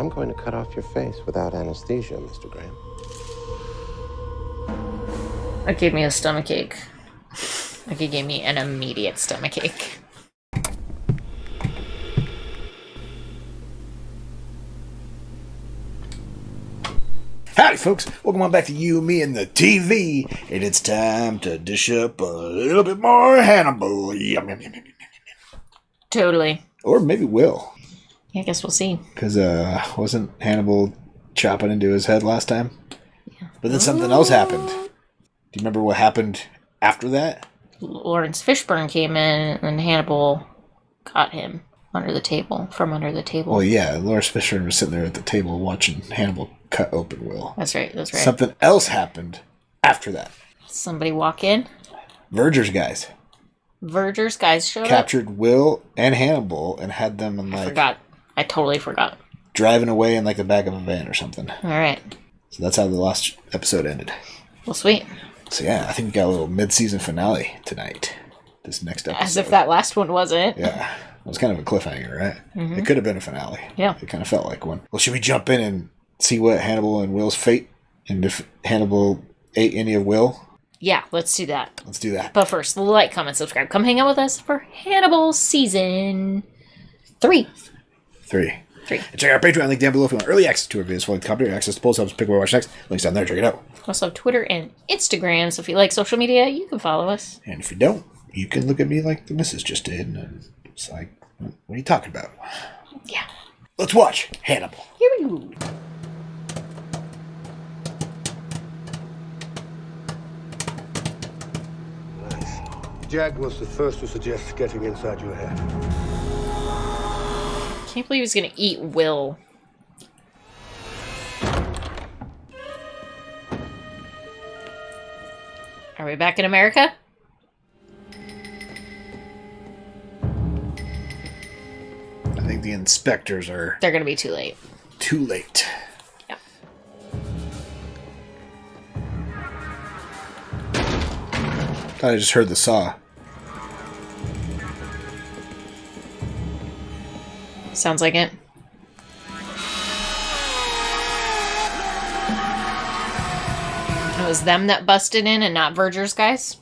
I'm going to cut off your face without anesthesia, Mr. Graham. That gave me a stomachache. Like, it gave me an immediate stomachache. Howdy, folks. Welcome on back to You, Me, and the TV. And it's time to dish up a little bit more Hannibal. Yum, yum, yum, yum, yum. Totally. Or maybe Will. Yeah, I guess we'll see. Because wasn't Hannibal chopping into his head last time? Yeah. But then something else happened. Do you remember what happened after that? Lawrence Fishburne came in, and Hannibal caught him from under the table. Well, yeah, Lawrence Fishburne was sitting there at the table watching Hannibal cut open Will. That's right. Something else happened after that. Somebody walk in. Verger's guys showed captured up? Will and Hannibal and had them in I totally forgot. Driving away in the back of a van or something. All right. So that's how the last episode ended. Well, sweet. So yeah, I think we got a little mid-season finale tonight. This next episode. As if that last one wasn't. Yeah. It was kind of a cliffhanger, right? Mm-hmm. It could have been a finale. Yeah. It kind of felt like one. Well, should we jump in and see what Hannibal and Will's fate? And if Hannibal ate any of Will? Yeah, let's do that. Let's do that. But first, like, comment, subscribe. Come hang out with us for Hannibal Season 3. And check out our Patreon link down below if you want early access to our videos, full copy, access to polls, helps pick where we watch next. Links down there, check it out. Also, Twitter and Instagram, so if you like social media, you can follow us. And if you don't, you can look at me like the missus just did, and it's like, what are you talking about? Yeah. Let's watch Hannibal. Here we go. Nice. Jack was the first to suggest getting inside your head. Can't believe he's gonna eat Will. Are we back in America? I think the inspectors are... They're gonna be too late. Too late. Yep. Thought I just heard the saw. Sounds like it. It was them that busted in and not Verger's guys?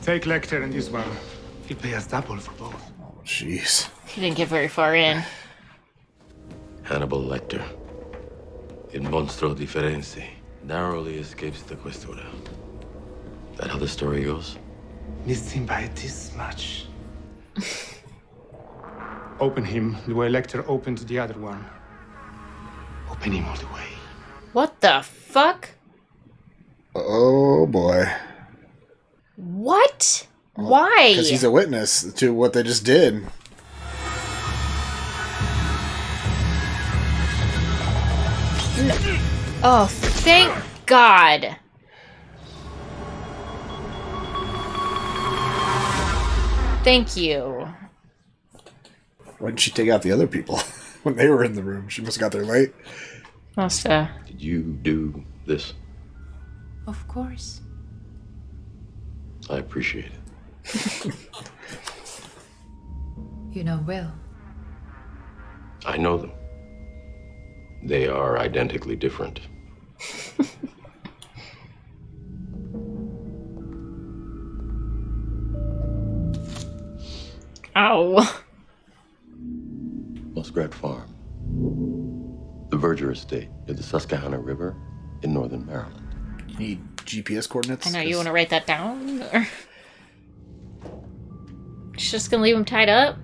Take Lecter and this one. He'll pay us double for both. Oh, jeez. He didn't get very far in. Hannibal Lecter. Il monstro di Firenze narrowly escapes the questura. That how the story goes? Missed him by this much. Open him the way Lecter opened the other one. Open him all the way. What the fuck? Oh, boy. What? Why? Because he's a witness to what they just did. Oh, thank God. Thank you. Why didn't she take out the other people when they were in the room? She must have got there late. Must have. Did you do this? Of course. I appreciate it. You know Will. I know them. They are identically different. Ow. Muskrat Farm. The Verger estate near the Susquehanna River in northern Maryland. You need GPS coordinates? I know, you want to write that down? Or... She's just going to leave him tied up?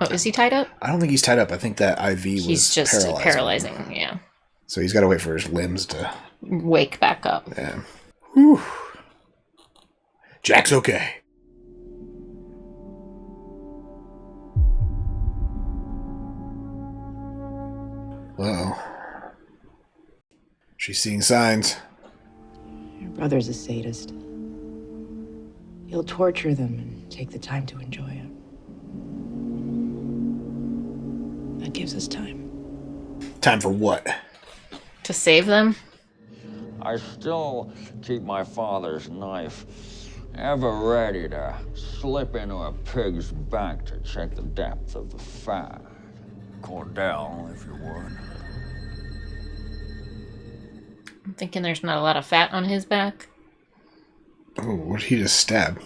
Oh, is he tied up? I don't think he's tied up. I think that IV was He's just paralyzing, yeah. So he's got to wait for his limbs to... wake back up. Yeah. Whew. Jack's okay. Well, she's seeing signs. Your brother's a sadist. He'll torture them and take the time to enjoy it. That gives us time. Time for what? To save them? I still keep my father's knife ever ready to slip into a pig's back to check the depth of the fat. Cordell, if you would. I'm thinking there's not a lot of fat on his back. Oh, what did he just stab?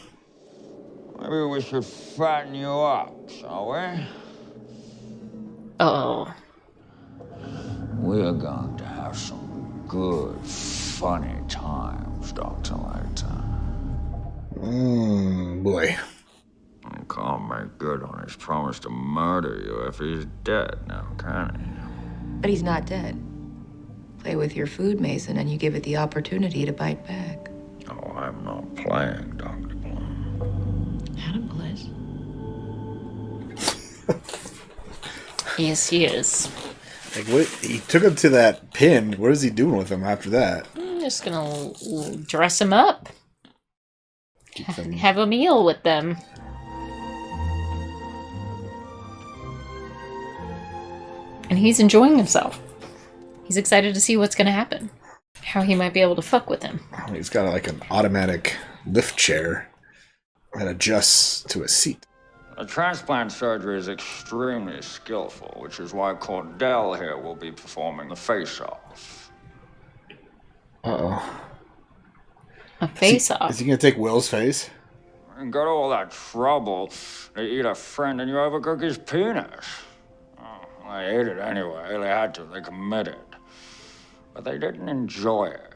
Maybe we should fatten you up, shall we? Oh. We're going to have some good, funny times, Dr. Lecter. Boy. I can't make good on his promise to murder you if he's dead now, can he? But he's not dead. Play with your food, Mason, and you give it the opportunity to bite back. Oh, I'm not playing, Dr. Bloom. Hannibal is. Yes, he is. Like, what? He took him to that pin. What is he doing with him after that? I'm just gonna dress him up. Them... Have a meal with them. And he's enjoying himself. He's excited to see what's gonna happen. How he might be able to fuck with him. He's got like an automatic lift chair that adjusts to a seat. The transplant surgery is extremely skillful, which is why Cordell here will be performing the face-off. Uh-oh. A face-off? Is he gonna take Will's face? And go to all that trouble to eat a friend and you overcook his penis. Oh, they ate it anyway. They had to. They committed. But they didn't enjoy it.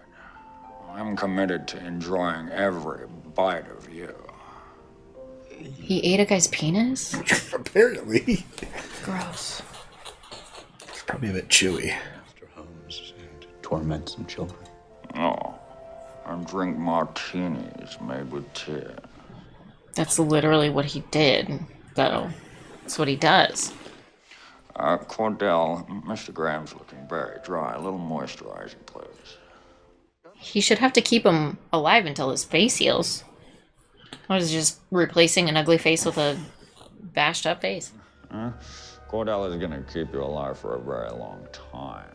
I'm committed to enjoying every bite of you. He ate a guy's penis? Apparently. Gross. It's probably a bit chewy. Mr. Holmes and torment some children. Oh, and drink martinis made with tears. That's literally what he did, though. That's what he does. Cordell, Mr. Graham's looking very dry. A little moisturizing, please. He should have to keep him alive until his face heals. What is it, just replacing an ugly face with a bashed up face? Cordell is gonna keep you alive for a very long time.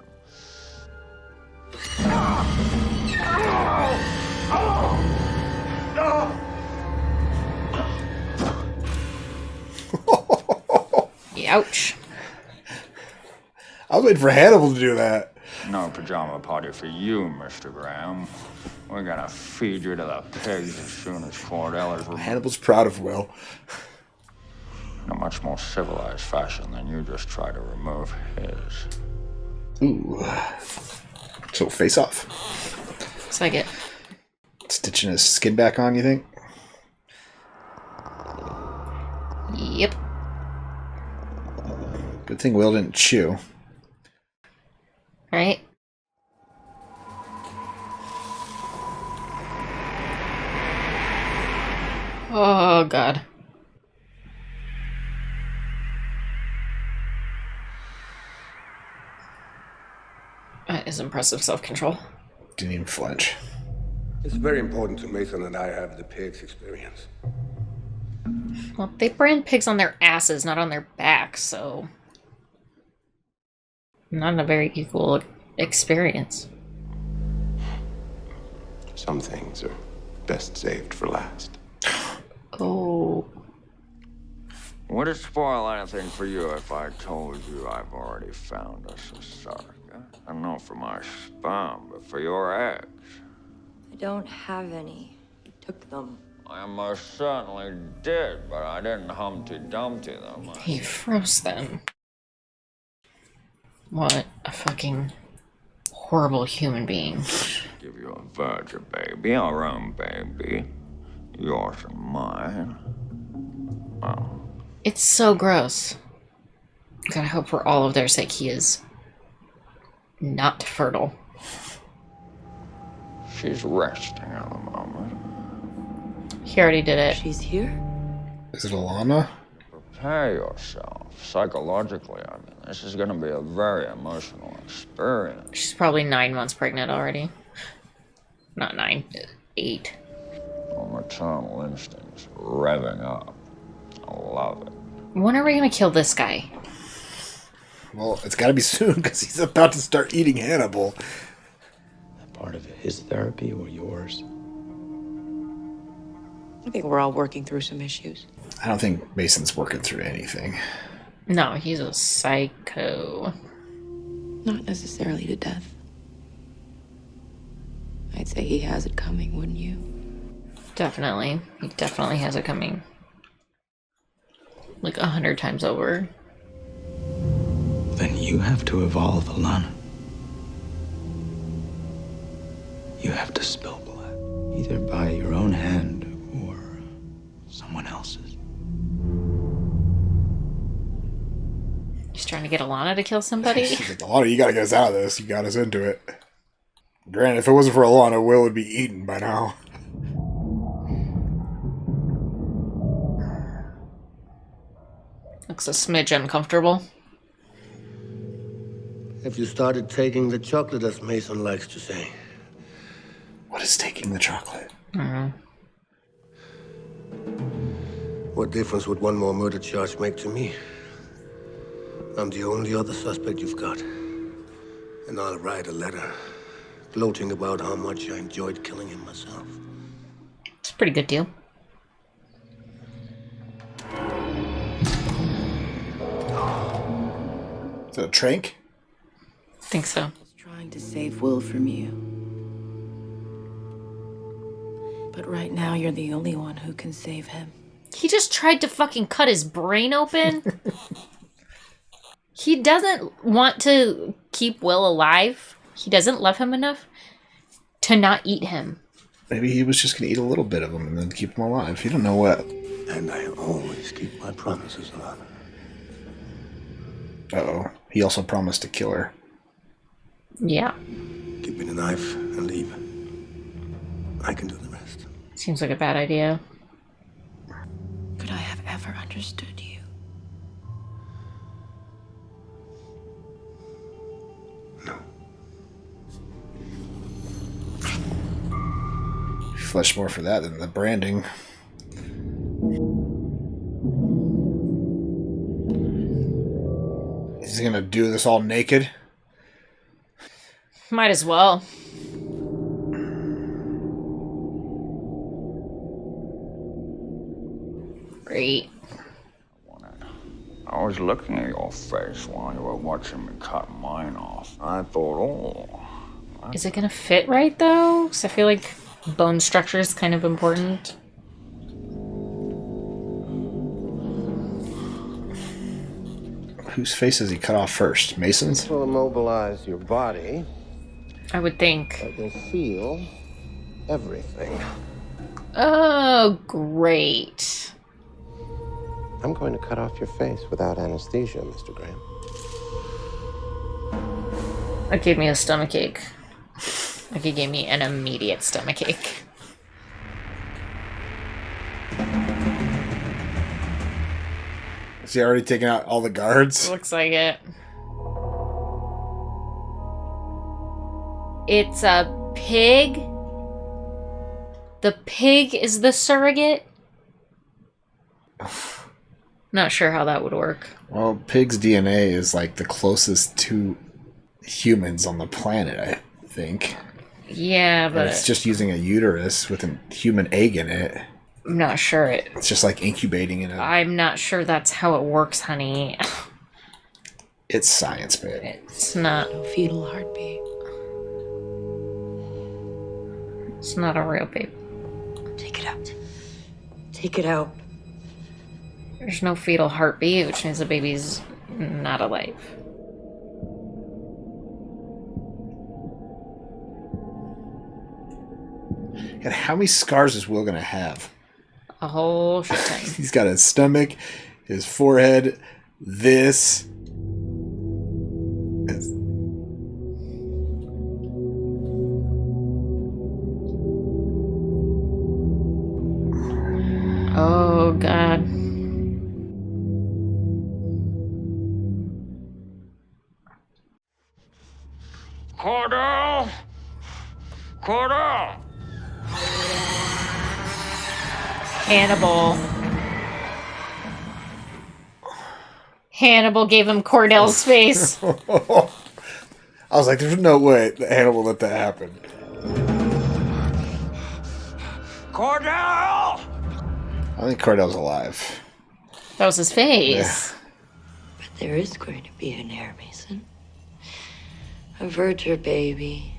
Ouch. I was waiting for Hannibal to do that. No pajama party for you, Mr. Graham. We're gonna feed you to the pigs as soon as Cordell is removed. Hannibal's proud of Will. In a much more civilized fashion than you just try to remove his. Ooh. So face off. Looks like it. Stitching his skin back on, you think? Yep. Good thing Will didn't chew. Right? Oh, God. That is impressive self-control. Didn't even flinch. It's very important to Mason that I have the pig's experience. Well, they brand pigs on their asses, not on their backs, so... Not a very equal experience. Some things are best saved for last. Oh. Would it spoil anything for you if I told you I've already found us a surrogate? And not for my sperm, but for your eggs. I don't have any. You took them. I most certainly did, but I didn't Humpty Dumpty them. He froze them. What a fucking horrible human being. Give you a Verger baby, our own baby. Yours and mine. Oh. It's so gross. God, I hope for all of their sake he is not fertile. She's resting at the moment. He already did it. She's here? Is it Alana? Prepare yourself. Psychologically, I mean, this is going to be a very emotional experience. She's probably 9 months pregnant already. Not 9, 8. Our maternal instincts revving up. I love it. When are we going to kill this guy? Well, it's got to be soon because he's about to start eating Hannibal. part of his therapy or yours? I think we're all working through some issues. I don't think Mason's working through anything. No, he's a psycho. Not necessarily to death. I'd say he has it coming, wouldn't you? Definitely. He definitely has it coming. Like 100 times over. Then you have to evolve, Alana. You have to spill blood, either by your own hand or someone else's. He's trying to get Alana to kill somebody? She's like, Alana, you gotta get us out of this. You got us into it. Granted, if it wasn't for Alana, Will would be eaten by now. Looks a smidge uncomfortable. Have you started taking the chocolate, as Mason likes to say? What is taking the chocolate? What difference would one more murder charge make to me? I'm the only other suspect you've got. And I'll write a letter gloating about how much I enjoyed killing him myself. It's a pretty good deal. Is it a trank? I think so. I was trying to save Will from you. But right now, you're the only one who can save him. He just tried to fucking cut his brain open. He doesn't want to keep Will alive. He doesn't love him enough to not eat him. Maybe he was just going to eat a little bit of him and then keep him alive. You don't know what. And I always keep my promises, Alana. Uh-oh. He also promised to kill her. Yeah. Give me the knife and leave. I can do the rest. Seems like a bad idea. Could I have ever understood you? No. Flesh more for that than the branding. He's gonna do this all naked? Might as well. Great. I was looking at your face while you were watching me cut mine off. I thought, oh. Is it gonna fit right though? Because I feel like bone structure is kind of important. Whose face does he cut off first? Mason's? This will immobilize your body, I would think. but you'll feel everything. Oh, great. I'm going to cut off your face without anesthesia, Mr. Graham. That gave me a stomachache. Like it gave me an immediate stomachache. Is he already taken out all the guards? Looks like it. It's a pig. The pig is the surrogate. Not sure how that would work. Well, pig's DNA is like the closest to humans on the planet, I think. Yeah, but And it's just using a uterus with a human egg in it. I'm not sure It's just like incubating in it. I'm not sure that's how it works, honey. It's science, babe. It's not. No fetal heartbeat. It's not a real baby. Take it out. Take it out. There's no fetal heartbeat, which means the baby's not alive. And how many scars is Will gonna have? A whole shit ton. He's got his stomach, his forehead, this. Oh, God. Cordell! Cordell! Hannibal. Hannibal gave him Cordell's face. I was like, there's no way that Hannibal let that happen. Cordell! I think Cordell's alive. That was his face. But there is going to be an heir, Mason. A Verger baby.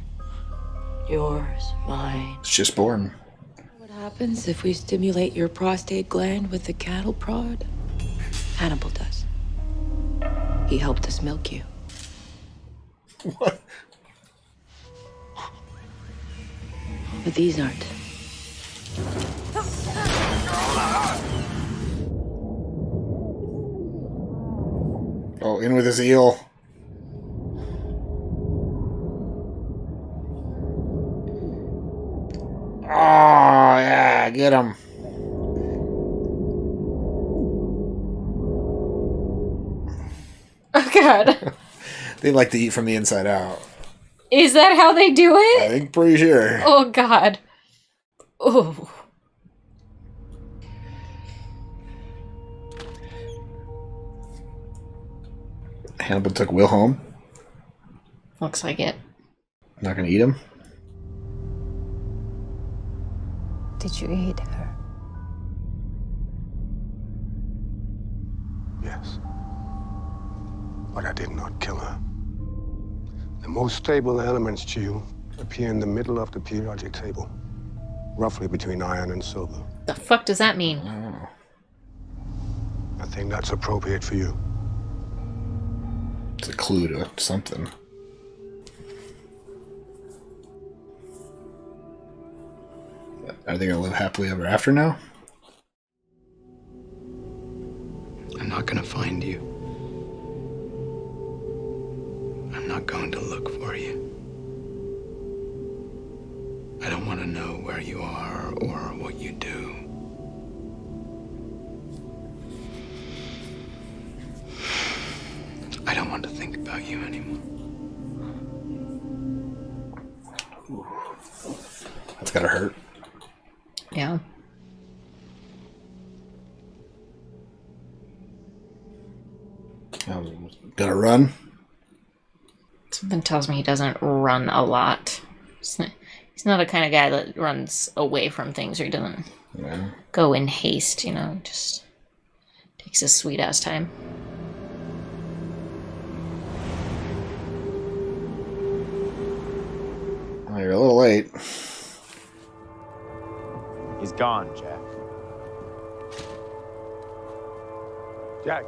Yours, mine. It's just born. What happens if we stimulate your prostate gland with the cattle prod? Hannibal does. He helped us milk you. What? But these aren't. Oh, in with his eel. Oh, yeah, get him. Oh, God. They like to eat from the inside out. Is that how they do it? I think pretty sure. Oh, God. Oh. Hannibal took Will home. Looks like it. Not gonna eat him. Did you eat her? Yes. But I did not kill her. The most stable elements, Chiu, appear in the middle of the periodic table, roughly between iron and silver. The fuck does that mean? I think that's appropriate for you. It's a clue to something. Are they gonna live happily ever after now? I'm not gonna find you. I'm not going to look for you. I don't want to know where you are or what you do. I don't want to think about you anymore. That's gotta hurt. Yeah. Gotta run. Something tells me he doesn't run a lot. He's not a kind of guy that runs away from things, or he doesn't go in haste, you know, just takes his sweet ass time. Oh, you're a little late. He's gone, Jack. Jack.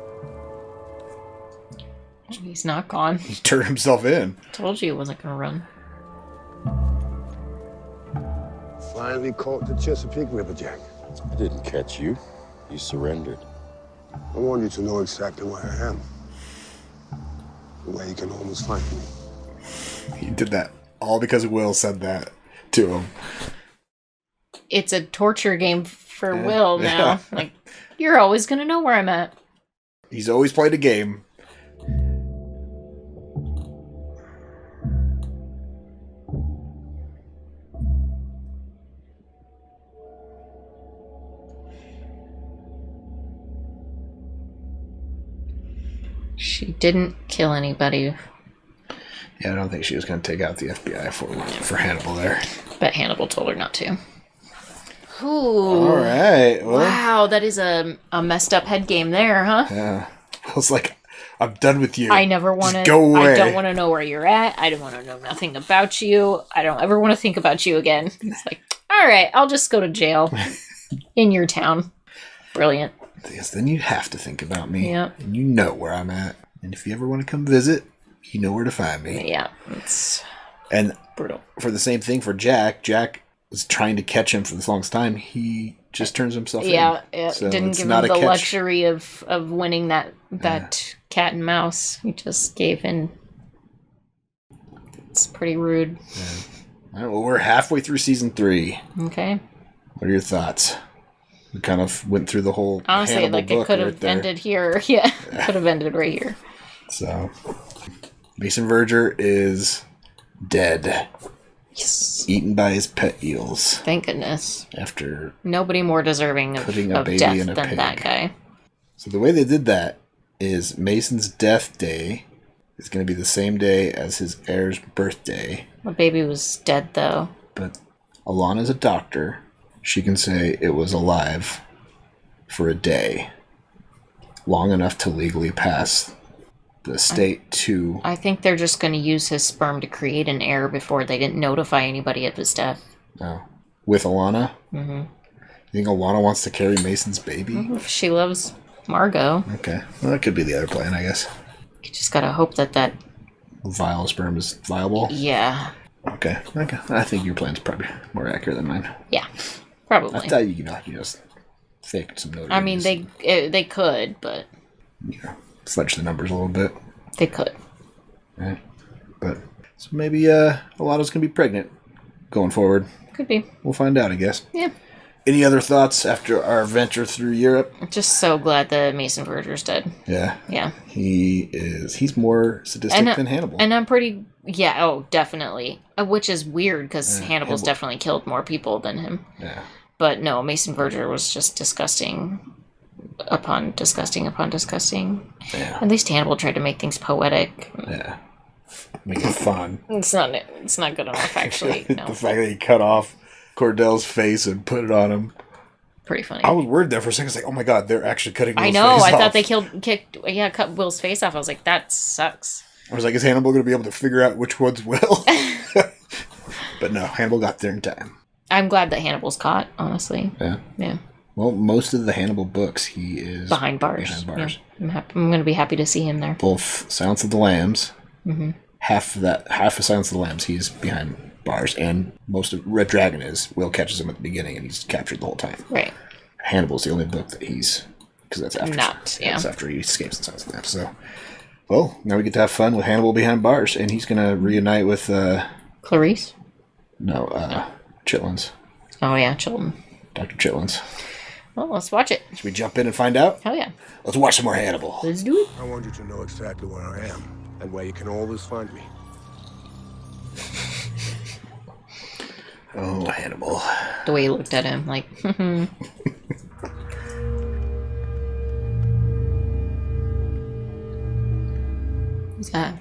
He's not gone. He turned himself in. Told you he wasn't gonna run. Finally caught the Chesapeake River, Jack. I didn't catch you. You surrendered. I want you to know exactly where I am. Where you can always find me. He did that all because Will said that to him. It's a torture game for Will now. Like, you're always gonna know where I'm at. He's always played a game. She didn't kill anybody. Yeah, I don't think she was going to take out the FBI for Hannibal there. But Hannibal told her not to. Ooh. All right. Well, wow, that is a messed up head game there, huh? Yeah. I was like, I'm done with you. I never want to go away. I don't want to know where you're at. I don't want to know nothing about you. I don't ever want to think about you again. It's like, all right, I'll just go to jail in your town. Brilliant. Yes, then you have to think about me. Yeah. And you know where I'm at. And if you ever want to come visit, you know where to find me. Yeah, it's and brutal. For the same thing for Jack, Jack was trying to catch him for the longest time. He just turns himself in. Yeah, it So didn't it's give him not a the catch. luxury of winning that cat and mouse. He just gave in. It's pretty rude. Yeah. All right, well, we're halfway through season 3. Okay. What are your thoughts? We kind of went through the whole Honestly, Hannibal like, book it could have right there. ended here. Yeah, could have ended right here. So, Mason Verger is dead. Yes. Eaten by his pet eels. Thank goodness. After Nobody more deserving of putting a baby death in a than pig. that guy. So the way they did that is Mason's death day is going to be the same day as his heir's birthday. The baby was dead, though. But Alana's a doctor. she can say it was alive for a day, long enough to legally pass the state to... I think they're just going to use his sperm to create an heir before they didn't notify anybody of his death. Oh. With Alana? Mm-hmm. You think Alana wants to carry Mason's baby? She loves Margot. Okay. Well, that could be the other plan, I guess. You just gotta hope that vial sperm is viable? Yeah. Okay. I think your plan's probably more accurate than mine. Yeah. Probably. I thought you just faked some notaries. I mean, they could, but... Yeah. Fudge the numbers a little bit. They could. Right. But... So maybe Alana's gonna be pregnant going forward. Could be. We'll find out, I guess. Yeah. Any other thoughts after our venture through Europe? Just so glad that Mason Verger's dead. Yeah. Yeah. He's more sadistic than Hannibal. And I'm pretty... Yeah, oh, definitely. Which is weird, because Hannibal's definitely killed more people than him. Yeah. But no, Mason Verger was just disgusting upon disgusting upon disgusting. Yeah. At least Hannibal tried to make things poetic. Yeah. Make it fun. It's not good enough, actually. No. The fact that he cut off Cordell's face and put it on him. Pretty funny. I was worried there for a second. I was like, oh my god, they're actually cutting Will's face off. I thought they cut Will's face off. I was like, that sucks. I was like, is Hannibal going to be able to figure out which one's Will? But no, Hannibal got there in time. I'm glad that Hannibal's caught, honestly. Yeah. Yeah. Well, most of the Hannibal books, he is behind bars. Yeah. I'm going to be happy to see him there. Both Silence of the Lambs, mm-hmm. half of Silence of the Lambs, he's behind bars, and most of Red Dragon is Will catches him at the beginning, and he's captured the whole time. Right. Hannibal's the only book that he's, because that's after that's after he escapes the Silence of the Lambs. So, well, now we get to have fun with Hannibal behind bars, and he's going to reunite with Clarice. No, Chitlins. Oh yeah, Chilton. Dr. Chitlins. Well, let's watch it. Should we jump in and find out? Hell yeah. Let's watch some more Hannibal. Let's do it. I want you to know exactly where I am and where you can always find me. Oh, Hannibal. The way he looked at him, like, what's that?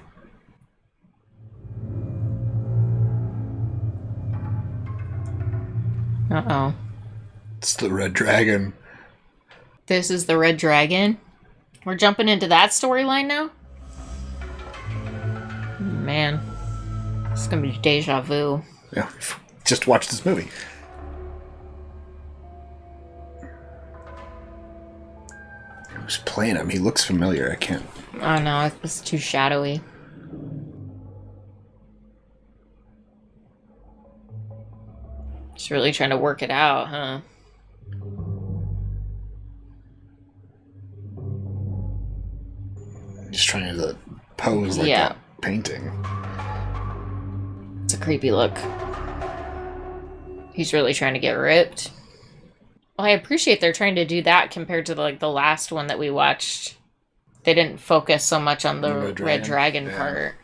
Uh-oh. It's the Red Dragon. This is the Red Dragon? We're jumping into that storyline now? Man. It's gonna be deja vu. Yeah, just watch this movie. Who's playing him? He looks familiar. I can't... Oh no, it's too shadowy. Just really trying to work it out, huh? Just trying to pose like that painting. It's a creepy look. He's really trying to get ripped. Well, I appreciate they're trying to do that compared to the last one that we watched. They didn't focus so much on the Red Dragon part.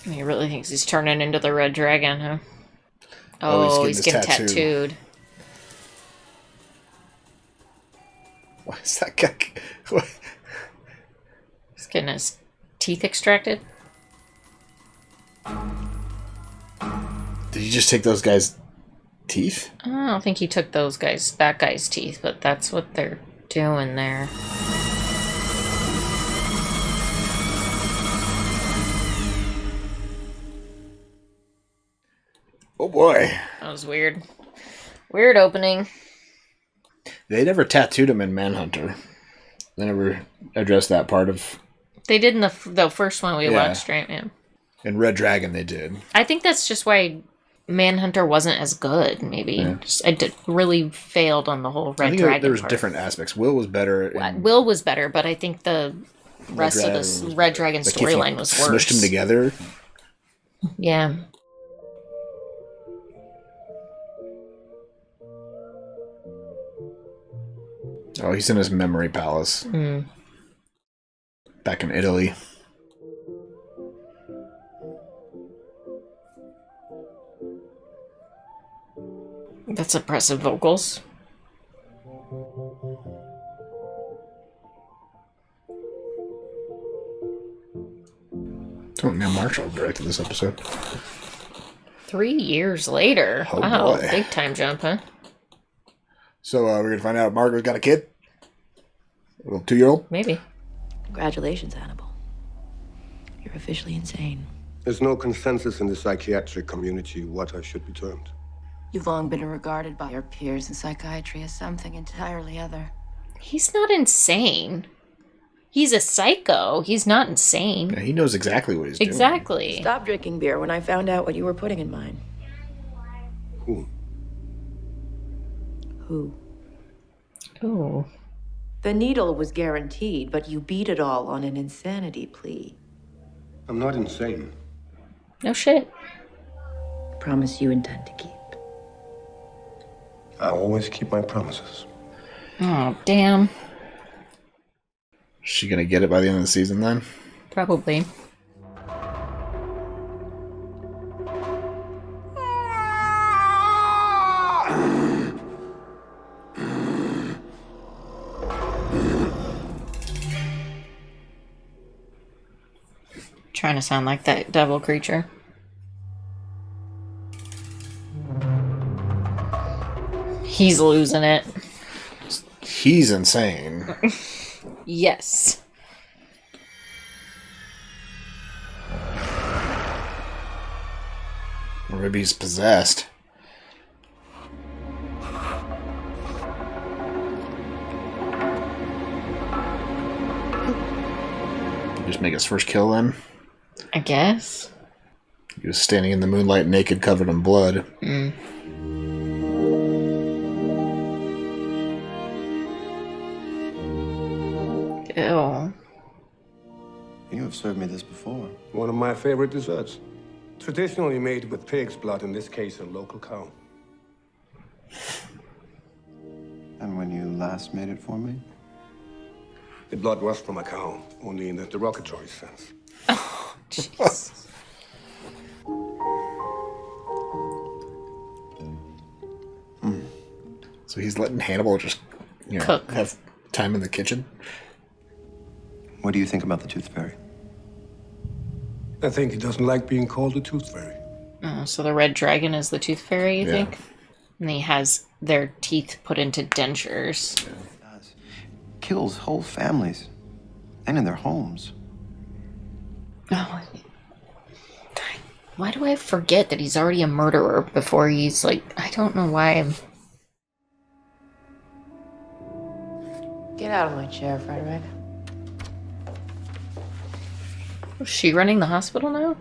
He really thinks he's turning into the Red Dragon, huh? Oh, he's getting tattooed. Why is that guy... He's getting his teeth extracted. Did he just take those guys' teeth? I don't think he took that guy's teeth, but that's what they're doing there. Oh boy. That was weird. Weird opening. They never tattooed him in Manhunter. They never addressed that part of... They did in the first one we watched, right? Yeah. In Red Dragon, they did. I think that's just why Manhunter wasn't as good, maybe. Yeah. It really failed on the whole Red Dragon part. There was different aspects. Will was better. Will was better, but I think the rest of the Red Dragon storyline was worse. Smushed them together. Yeah. Oh, he's in his memory palace. Mm. Back in Italy. That's impressive vocals. Oh, Neil Marshall. Marshall directed this episode. 3 years later. Oh, wow, boy. big time jump, huh? So we're going to find out Margot's got a kid? A little 2-year-old? Maybe. Congratulations, Hannibal. You're officially insane. There's no consensus in the psychiatric community what I should be termed. You've long been regarded by your peers in psychiatry as something entirely other. He's not insane. He's a psycho. He's not insane. Yeah, he knows exactly what he's doing. Exactly. Stop drinking beer when I found out what you were putting in mine. Who? Who? Ooh. The needle was guaranteed, but you beat it all on an insanity plea. I'm not insane. No shit. Promise you intend to keep. I always keep my promises. Oh, damn. Is she going to get it by the end of the season then? Probably. Trying to sound like that devil creature. He's losing it. He's insane. Yes. Or maybe he's possessed. Just make his first kill then. I guess. He was standing in the moonlight naked, covered in blood. Mm. Ew. You have served me this before. One of my favorite desserts. Traditionally made with pig's blood, in this case, a local cow. And when you last made it for me? The blood was from a cow, only in the derogatory sense. Oh, jeez. So he's letting Hannibal just, Cook. have time in the kitchen? What do you think about the Tooth Fairy? I think he doesn't like being called a tooth fairy. Oh, so the red dragon is the tooth fairy, you Yeah. think? And he has their teeth put into dentures. Kills whole families. And in their homes. Oh. Why do I forget that he's already a murderer before he's like... I don't know why I'm... Get out of my chair, Frederick. Is she running the hospital now?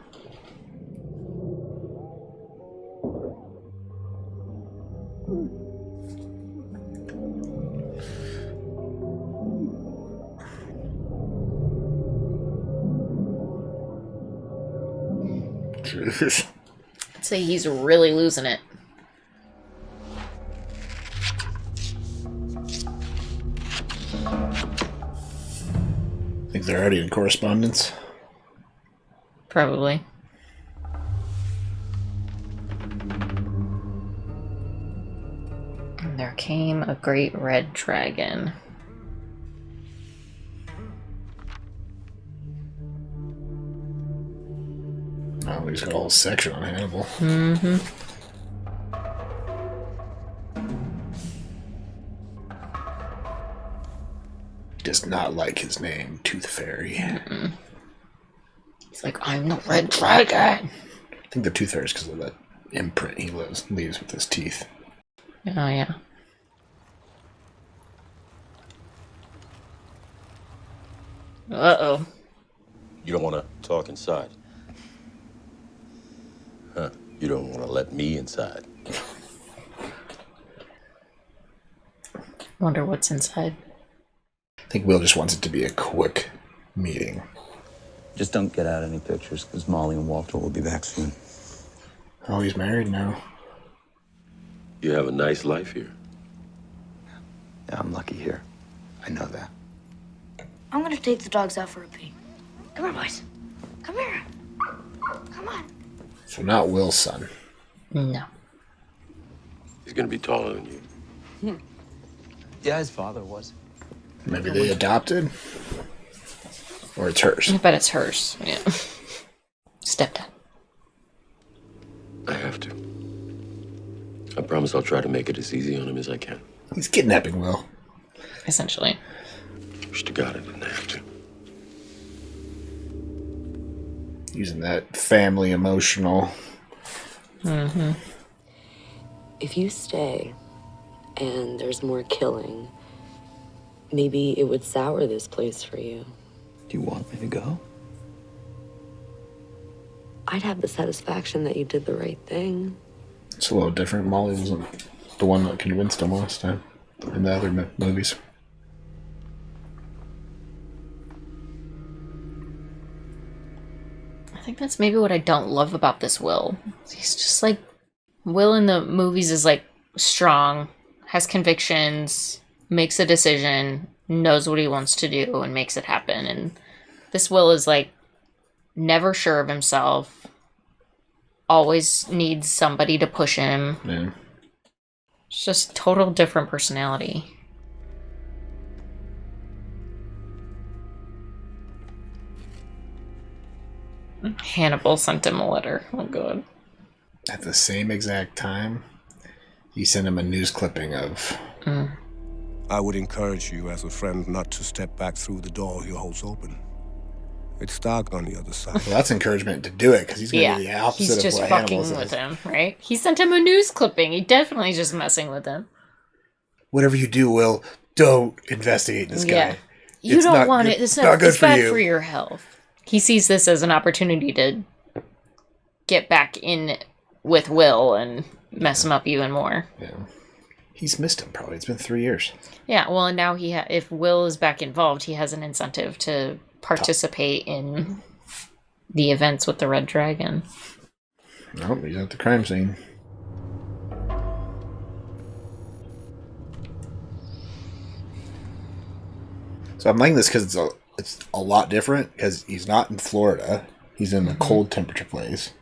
I'd say he's really losing it. Think they're already in correspondence? Probably. And there came a great red dragon. Oh, he's got a whole section on Hannibal. Mm-hmm. Does not like his name, Tooth Fairy. Mm-mm. He's like, I'm the red dragon. I think the Tooth Fairy is because of that imprint he leaves with his teeth. Oh, yeah. Uh-oh. You don't want to talk inside? Huh? You don't want to let me inside? Wonder what's inside. I think Will just wants it to be a quick meeting. Just don't get out any pictures, because Molly and Walter will be back soon. Oh, he's married now. You have a nice life here. Yeah, I'm lucky here. I know that. I'm gonna take the dogs out for a pee. Come here, boys. Come here. Come on. So not Will's son. No. He's gonna be taller than you. Yeah, his father was. Maybe they adopted? Or it's hers. I bet it's hers. Yeah. It's stepdad. I have to. I promise I'll try to make it as easy on him as I can. He's kidnapping Will. Essentially. Wish to God I didn't have to. Using that family emotional. Mm-hmm. If you stay and there's more killing, maybe it would sour this place for you. Do you want me to go? I'd have the satisfaction that you did the right thing. It's a little different. Molly wasn't the one that convinced him last time in the other movies. I think that's maybe what I don't love about this Will. He's just like, Will in the movies is like strong, has convictions, makes a decision, knows what he wants to do, and makes it happen. And this Will is like never sure of himself, always needs somebody to push him. Yeah. It's just total different personality. Hannibal sent him a letter. Oh god. At the same exact time, you send him a news clipping of... I would encourage you as a friend not to step back through the door he holds open. It's dark on the other side. Well, that's encouragement to do it, because he's going to be the opposite he's just of what fucking Hannibal with says. him, right? He sent him a news clipping. He definitely just messing with him. Whatever you do, Will, don't investigate this guy. You don't want it. It's not good it's for bad you. for your health. He sees this as an opportunity to get back in with Will and mess him up even more. Yeah. He's missed him, probably. It's been 3 years. Yeah, well, and now if Will is back involved, he has an incentive to participate in the events with the Red Dragon. Nope, he's at the crime scene. So I'm liking this because it's a lot different, because he's not in Florida. He's in a cold temperature place.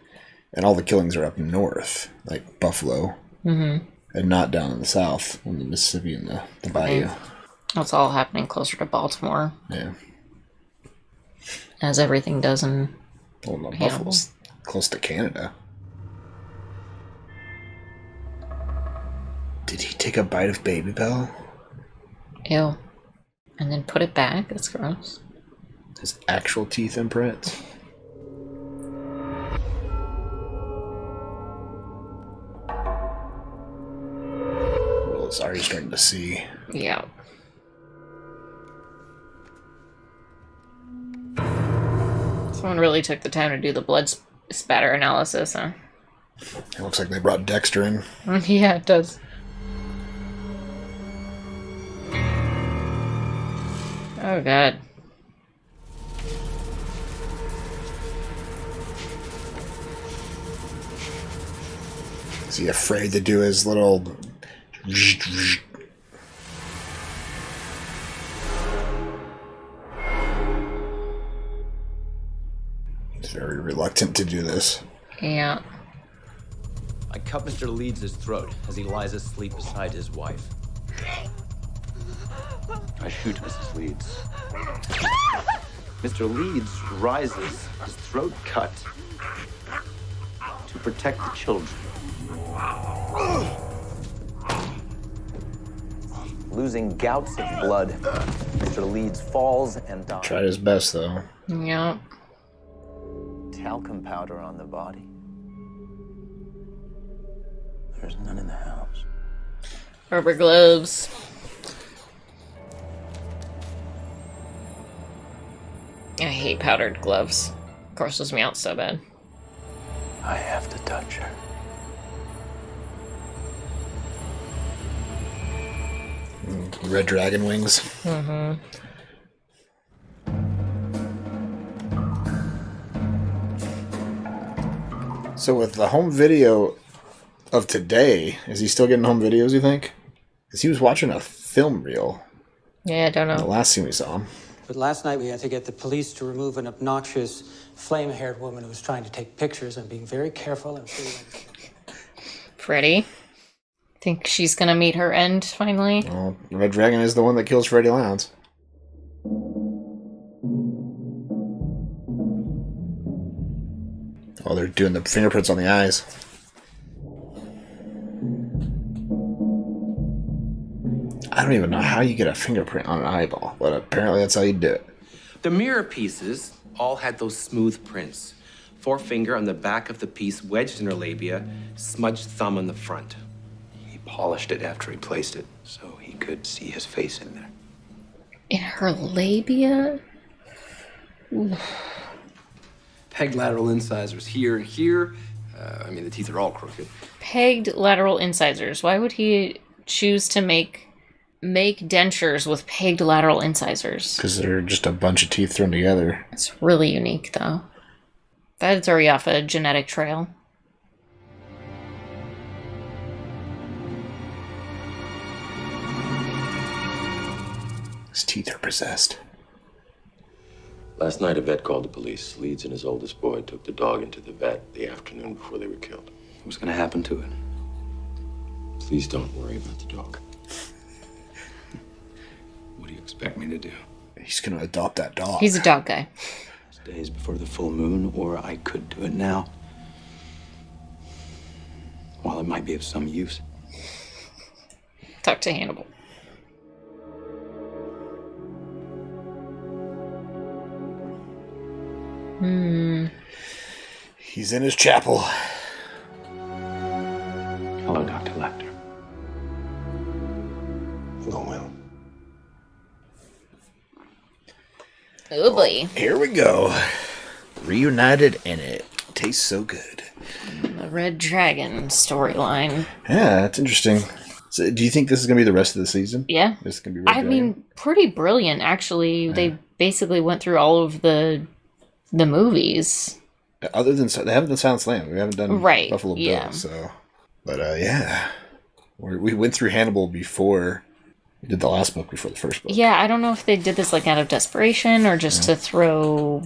And all the killings are up north, like Buffalo. Mm-hmm. And not down in the south, in the Mississippi and the bayou. It's all happening closer to Baltimore. Yeah. As everything does in Well, no, Hannibal. Buffalo's close to Canada. Did he take a bite of Baby Bell? Ew. And then put it back? That's gross. His actual teeth imprints? Well, it's already starting to see. Yeah. Someone really took the time to do the blood spatter analysis, huh? It looks like they brought Dexter in. Yeah, it does. Oh, God. Is he afraid to do his little... He's very reluctant to do this. Yeah. I cut Mr. Leeds' throat as he lies asleep beside his wife. I shoot Mrs. Leeds. Mr. Leeds rises, his throat cut, to protect the children. Losing gouts of blood, Mr. Leeds falls and dies. Tried his best, though. Yeah. Talcum powder on the body. There's none in the house. Rubber gloves. I hate powdered gloves. Grosses me out so bad. I have to touch her. Red dragon wings. Mm-hmm. So with the home video of today, is he still getting home videos, you think? Because he was watching a film reel. Yeah, I don't know. The last scene we saw him. But last night we had to get the police to remove an obnoxious, flame-haired woman who was trying to take pictures and being very careful and Freddy. Think she's gonna meet her end finally? Well, Red Dragon is the one that kills Freddy Lounds. while they're doing the fingerprints on the eyes. I don't even know how you get a fingerprint on an eyeball, but apparently that's how you do it. The mirror pieces all had those smooth prints. Forefinger on the back of the piece wedged in her labia, smudged thumb on the front. He polished it after he placed it, so he could see his face in there. In her labia? Ooh. Pegged lateral incisors here and here. The teeth are all crooked. Pegged lateral incisors. Why would he choose to make dentures with pegged lateral incisors? Because they're just a bunch of teeth thrown together. It's really unique, though. That'd throw you off a genetic trail. His teeth are possessed. Last night, a vet called the police. Leeds and his oldest boy took the dog into the vet the afternoon before they were killed. What's going to happen to it? Please don't worry about the dog. What do you expect me to do? He's going to adopt that dog. He's a dog guy. It's days before the full moon, or I could do it now. While it might be of some use. Talk to Hannibal. He's in his chapel. Hello, Dr. Lecter. Hello, Will. Oh boy. Here we go. Reunited, and it tastes so good. The Red Dragon storyline. Yeah, that's interesting. So, do you think this is going to be the rest of the season? Yeah. This is going to be Red Dragon? Pretty brilliant, actually. Yeah. They basically went through all of the movies. Other than, they haven't done Silent Slam. We haven't done Buffalo Bill, so. But, yeah. We went through Hannibal before we did the last book, before the first book. Yeah, I don't know if they did this like out of desperation or just to throw...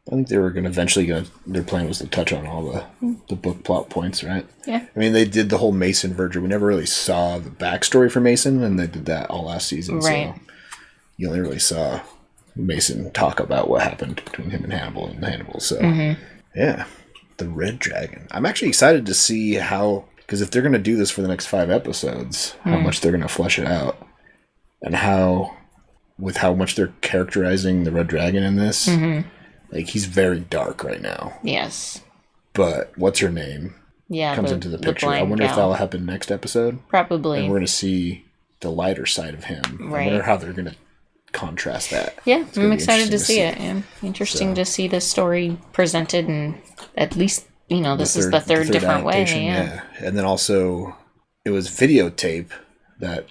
I think they were going to eventually their plan was to touch on all the book plot points, right? Yeah. I mean, they did the whole Mason Verger. We never really saw the backstory for Mason, and they did that all last season. Right. So you only really saw Mason talk about what happened between him and Hannibal. So, yeah. The Red Dragon. I'm actually excited to see how, because if they're going to do this for the next 5 episodes, how much they're going to flesh it out. And how much they're characterizing the Red Dragon in this. Like, he's very dark right now. Yes. But what's her name? Yeah, comes into the picture. I wonder if that'll happen next episode. Probably. And we're going to see the lighter side of him. Right. I wonder how they're going to contrast that. Yeah, I'm excited to see it. Yeah. Interesting to see this story presented, and at least, this is the third different way. Yeah. And then also, it was videotape that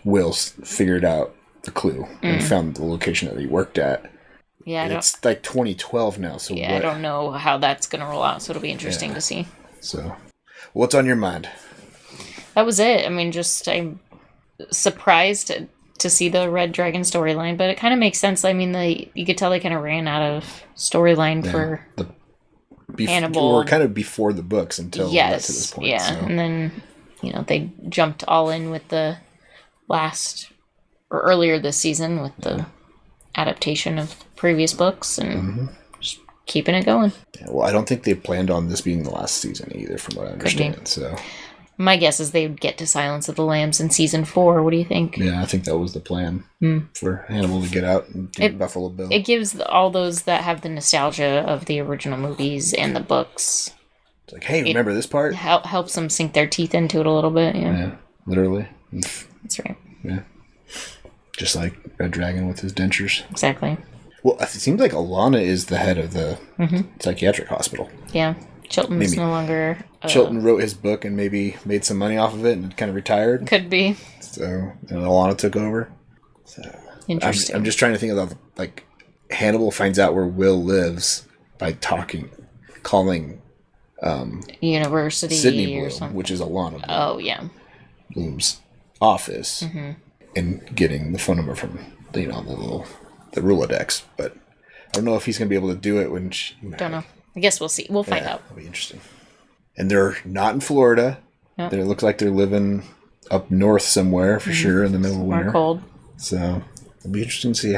Will figured out the clue and found the location that he worked at. Yeah, it's like 2012 now, so I don't know how that's going to roll out, so it'll be interesting to see. So, what's on your mind? That was it. I mean, I'm surprised to see the Red Dragon storyline, but it kind of makes sense. I mean, you could tell they kind of ran out of storyline for Hannibal. We're kind of before the books until we got to this point. Yeah, so. and then, they jumped all in with the earlier this season with the adaptation of previous books and just keeping it going. Yeah, well, I don't think they planned on this being the last season either, from what I understand. So, my guess is they would get to Silence of the Lambs in season 4. What do you think? Yeah, I think that was the plan for Hannibal to get out and do Buffalo Bill. It gives all those that have the nostalgia of the original movies and the books. It's like, hey, remember this part? Helps them sink their teeth into it a little bit. Yeah, literally. That's right. Yeah. Just like Red Dragon with his dentures. Exactly. Well, it seems like Alana is the head of the psychiatric hospital. Yeah. Chilton's no longer... Chilton wrote his book and maybe made some money off of it and kind of retired. Could be. So, and Alana took over. So, interesting. I'm just trying to think of, like, Hannibal finds out where Will lives by calling... University Sydney or Bloom, something. which is Alana Bloom. Oh, yeah. Bloom's office. And getting the phone number from, the Rolodex. But I don't know if he's going to be able to do it when she... Don't know. I guess we'll see. We'll find out. It'll be interesting. And they're not in Florida. Yep. It looks like they're living up north somewhere for sure in the middle of winter. More cold. So it'll be interesting to see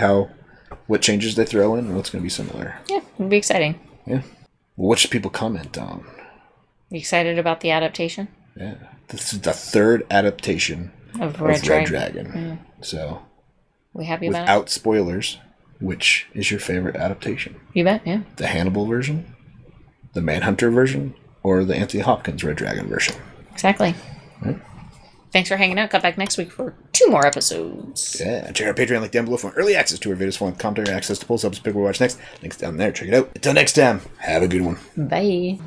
what changes they throw in and what's going to be similar. Yeah, it'll be exciting. Yeah. What should people comment on? You excited about the adaptation? Yeah. This is the third adaptation of Red Dragon. Yeah. So, we happy about it? without spoilers, which is your favorite adaptation? You bet, yeah. The Hannibal version, the Manhunter version, or the Anthony Hopkins Red Dragon version? Exactly. Right. Thanks for hanging out. Come back next week for 2 more episodes. Yeah, check out our Patreon link down below for early access to our videos, full commentary, access to poll subs, pick what we watch next. Links down there. Check it out. Until next time, have a good one. Bye.